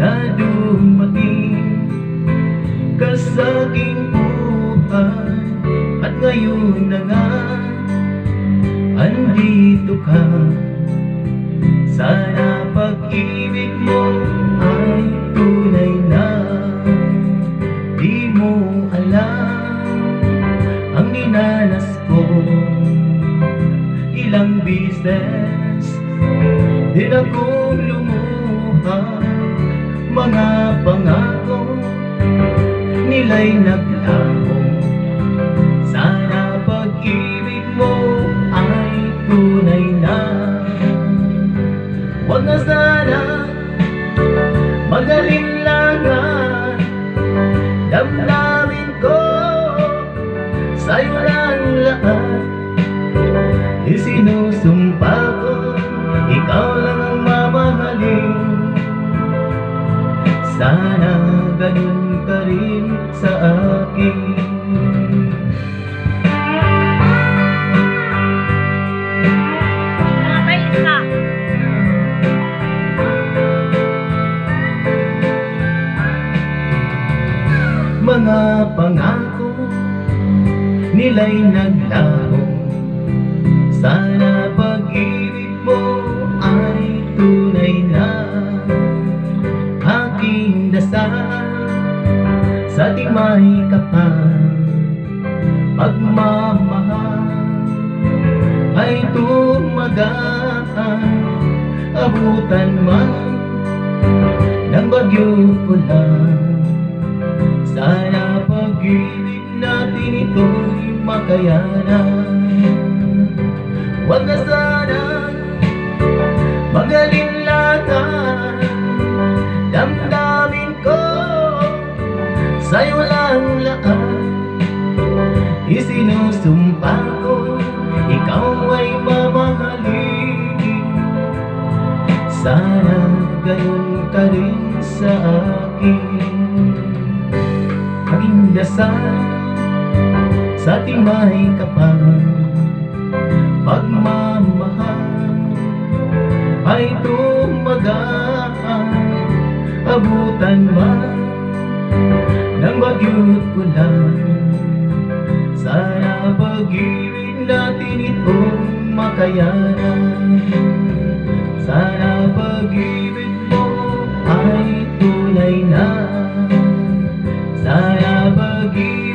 na dumating ka sa aking buhay, at ngayon na nga andito ka. Sana pag-ibig mo ay tunay na. Di mo alam ang dinanas ko, ilang beses din akong lumuha. Mga pangako nila'y naglaho. Sana pag-ibig mo ay tunay na. Huwag na sana mag-alinlangan, damdamin ko sa'yo lang lahat. Isinusumpa ko, ikaw lang ang mamahalin. Sana ganun ka rin sa akin. Mga pangako nila'y naglaho. Sana pag-ibig mo ay tunay na. Aking dasal sa ating may kapal, pagmamahal ay tumagaan. Abutan man ng bagyo't ulan, sana pag-ibig natin ito'y makayanan. Huwag na sana mag-alinlangan, damdamin ko sa'yo lang lahat. Isinusumpa ko, ikaw ay mamahalin. Sana gayon ka rin sa akin. Aking dasal sa ating may kapal, pagmamahal ay tumagaan. Abutan man ng bagyo't ulan, sana pag-ibig natin itong makayanan. Sana pag-ibig mo ay tunay na. Sana pag-ibig